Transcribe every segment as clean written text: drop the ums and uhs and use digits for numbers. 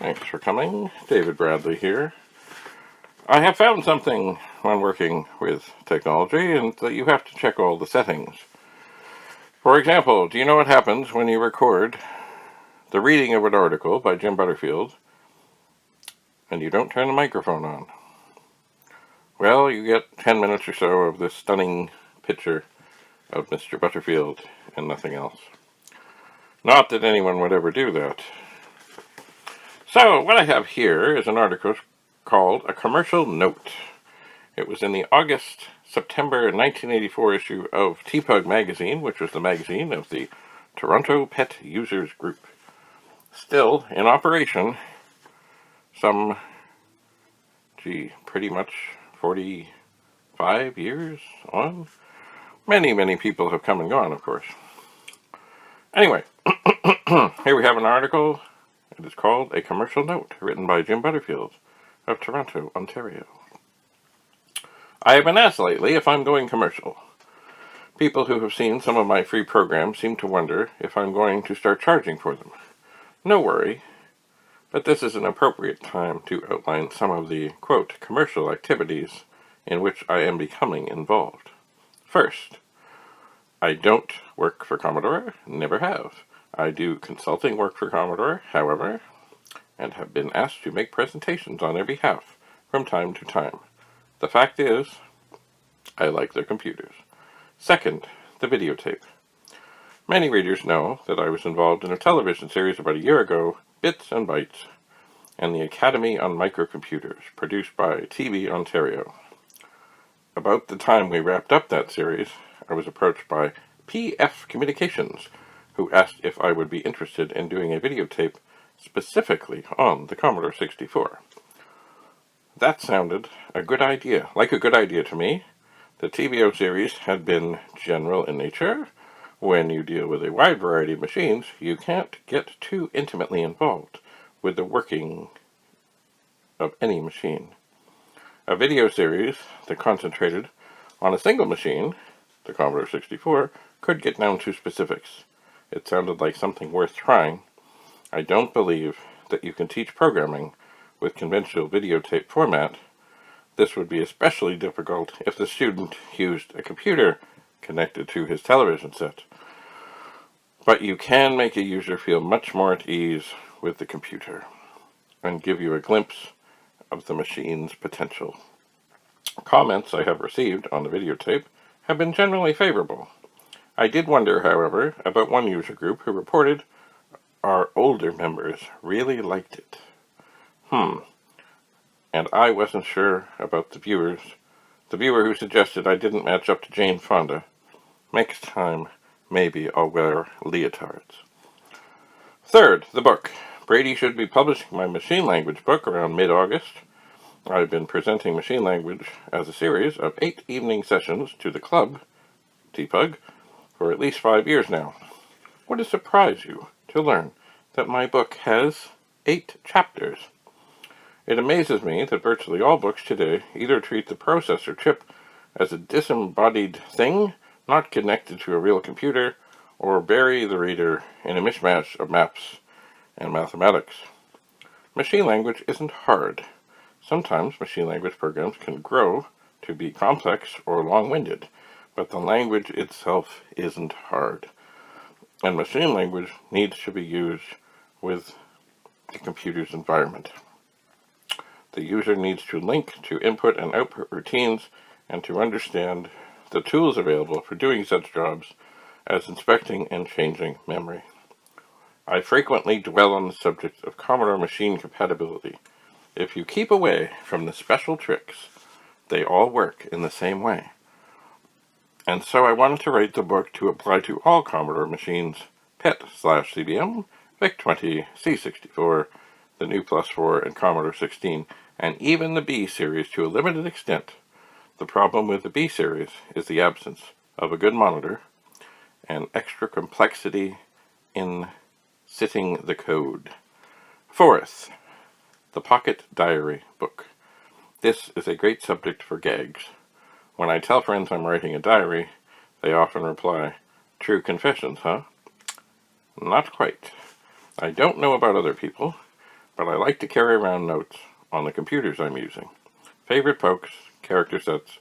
Thanks for coming. David Bradley here. I have found something when working with technology, and that you have to check all the settings. For example, do you know what happens when you record the reading of an article by Jim Butterfield and you don't turn the microphone on? Well, you get 10 minutes or so of this stunning picture of Mr. Butterfield and nothing else. Not that anyone would ever do that. So, what I have here is an article called A Commercial Note. It was in the August-September 1984 issue of TPUG magazine, which was the magazine of the Toronto Pet Users Group. Still in operation, some, pretty much 45 years on. Many people have come and gone, of course. Anyway, here we have an article. It is called A Commercial Note, written by Jim Butterfield of Toronto, Ontario. I have been asked lately if I'm going commercial. People who have seen some of my free programs seem to wonder if I'm going to start charging for them. No worry, but this is an appropriate time to outline some of the, quote, commercial activities in which I am becoming involved. First, I don't work for Commodore, never have. I do consulting work for Commodore, however, and have been asked to make presentations on their behalf from time to time. The fact is, I like their computers. Second, the videotape. Many readers know that I was involved in a television series about a year ago, Bits and Bytes, and the Academy on Microcomputers, produced by TV Ontario. About the time we wrapped up that series, I was approached by PF Communications, who asked if I would be interested in doing a videotape specifically on the Commodore 64. That sounded like a good idea to me. The TVO series had been general in nature. When you deal with a wide variety of machines, you can't get too intimately involved with the working of any machine. A video series that concentrated on a single machine, the Commodore 64, could get down to specifics. It sounded like something worth trying. I don't believe that you can teach programming with conventional videotape format. This would be especially difficult if the student used a computer connected to his television set. But you can make a user feel much more at ease with the computer and give you a glimpse of the machine's potential. Comments I have received on the videotape have been generally favorable. I did wonder, however, about one user group who reported our older members really liked it. And I wasn't sure about the viewers. The viewer who suggested I didn't match up to Jane Fonda. Next time, maybe I'll wear leotards. Third, the book. Brady should be publishing my machine language book around mid-August. I've been presenting machine language as a series of 8 evening sessions to the club, TPUG, for at least 5 years now. Would it surprise you to learn that my book has 8 chapters? It amazes me that virtually all books today either treat the processor chip as a disembodied thing not connected to a real computer, or bury the reader in a mishmash of maps and mathematics. Machine language isn't hard. Sometimes machine language programs can grow to be complex or long-winded, but the language itself isn't hard. And machine language needs to be used with the computer's environment. The user needs to link to input and output routines and to understand the tools available for doing such jobs as inspecting and changing memory. I frequently dwell on the subject of Commodore machine compatibility. If you keep away from the special tricks, they all work in the same way. And so I wanted to write the book to apply to all Commodore machines, PET/CBM, VIC-20, C64, the new Plus4, and Commodore 16, and even the B series to a limited extent. The problem with the B series is the absence of a good monitor and extra complexity in sitting the code. Fourth, the Pocket Diary book. This is a great subject for gags. When I tell friends I'm writing a diary, they often reply, "True confessions, huh?" Not quite. I don't know about other people, but I like to carry around notes on the computers I'm using. Favorite pokes, character sets,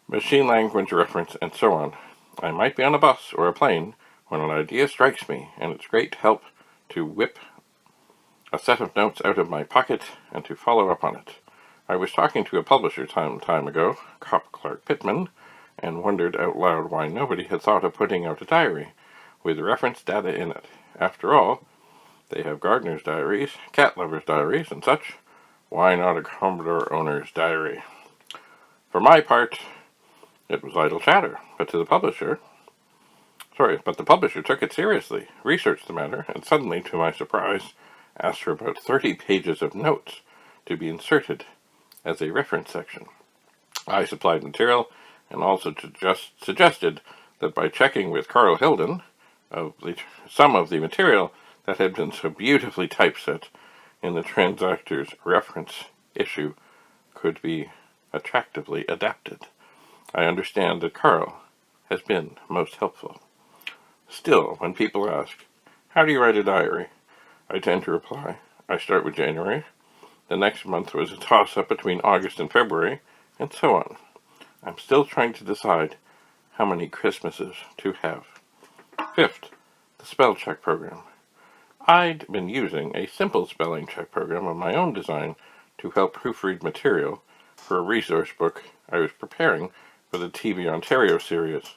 machine language reference, and so on. I might be on a bus or a plane when an idea strikes me, and it's great help to whip a set of notes out of my pocket and to follow up on it. I was talking to a publisher time ago, Cop Clark Pittman, and wondered out loud why nobody had thought of putting out a diary with reference data in it. After all, they have gardener's diaries, cat lovers' diaries, and such. Why not a Commodore owner's diary? For my part, it was idle chatter, but the publisher took it seriously, researched the matter, and suddenly, to my surprise, asked for about 30 pages of notes to be inserted as a reference section. I supplied material and also suggested that by checking with Carl Hilden some of the material that had been so beautifully typeset in the Transactor's reference issue could be attractively adapted. I understand that Carl has been most helpful. Still, when people ask, "How do you write a diary?" I tend to reply, "I start with January. The next month was a toss-up between August and February, and so on. I'm still trying to decide how many Christmases to have." Fifth, the spell check program. I'd been using a simple spelling check program of my own design to help proofread material for a resource book I was preparing for the TV Ontario series.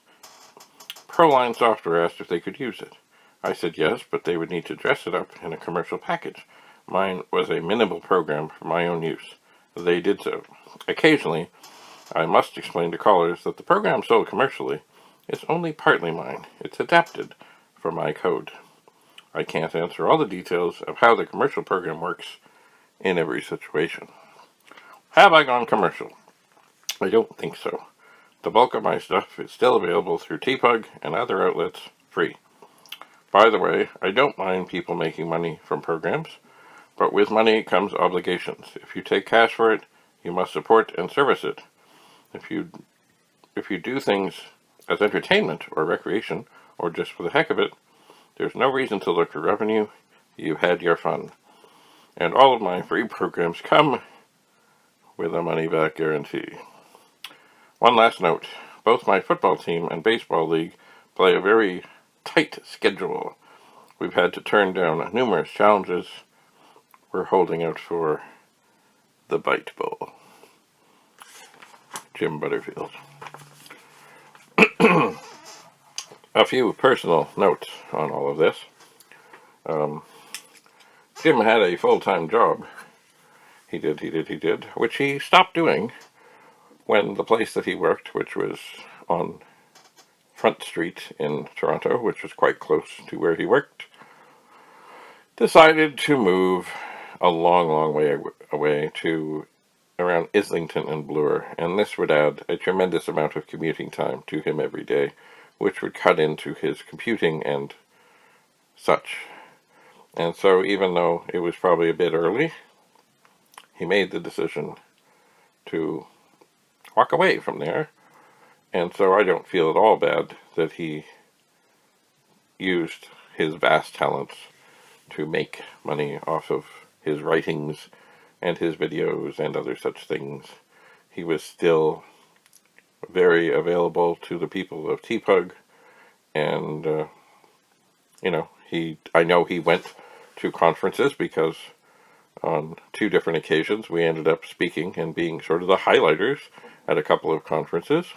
Proline Software asked if they could use it. I said yes, but they would need to dress it up in a commercial package. Mine was a minimal program for my own use. They did so. Occasionally, I must explain to callers that the program sold commercially is only partly mine. It's adapted for my code. I can't answer all the details of how the commercial program works in every situation. Have I gone commercial? I don't think so. The bulk of my stuff is still available through TPUG and other outlets free. By the way, I don't mind people making money from programs, but with money comes obligations. If you take cash for it, you must support and service it. If you do things as entertainment or recreation, or just for the heck of it, there's no reason to look for revenue. You had your fun. And all of my free programs come with a money-back guarantee. One last note. Both my football team and baseball league play a very tight schedule. We've had to turn down numerous challenges. We're holding out for the Bite Bowl. Jim Butterfield. A few personal notes on all of this. Jim had a full-time job. He did, which he stopped doing when the place that he worked, which was on Front Street in Toronto, which was quite close to where he worked, decided to move a long way away to around Islington and Bloor, and this would add a tremendous amount of commuting time to him every day, which would cut into his computing and such. And so even though it was probably a bit early, he made the decision to walk away from there. And so I don't feel at all bad that he used his vast talents to make money off of his writings and his videos and other such things. He was still very available to the people of TPUG, and I know he went to conferences because on 2 different occasions we ended up speaking and being sort of the highlighters at a couple of conferences,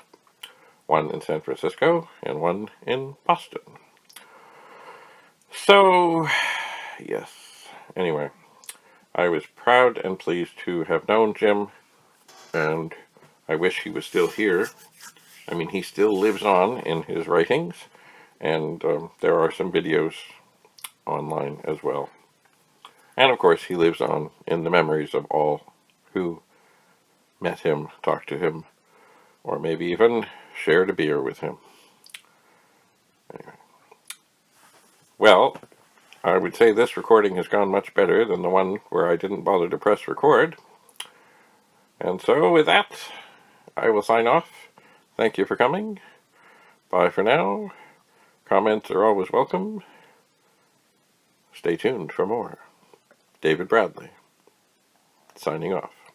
one in San Francisco and one in Boston. So, yes. Anyway, I was proud and pleased to have known Jim, and I wish he was still here. I mean, he still lives on in his writings, and there are some videos online as well. And of course, he lives on in the memories of all who met him, talked to him, or maybe even shared a beer with him. Anyway. Well, I would say this recording has gone much better than the one where I didn't bother to press record. And so with that, I will sign off. Thank you for coming. Bye for now. Comments are always welcome. Stay tuned for more. David Bradley, signing off.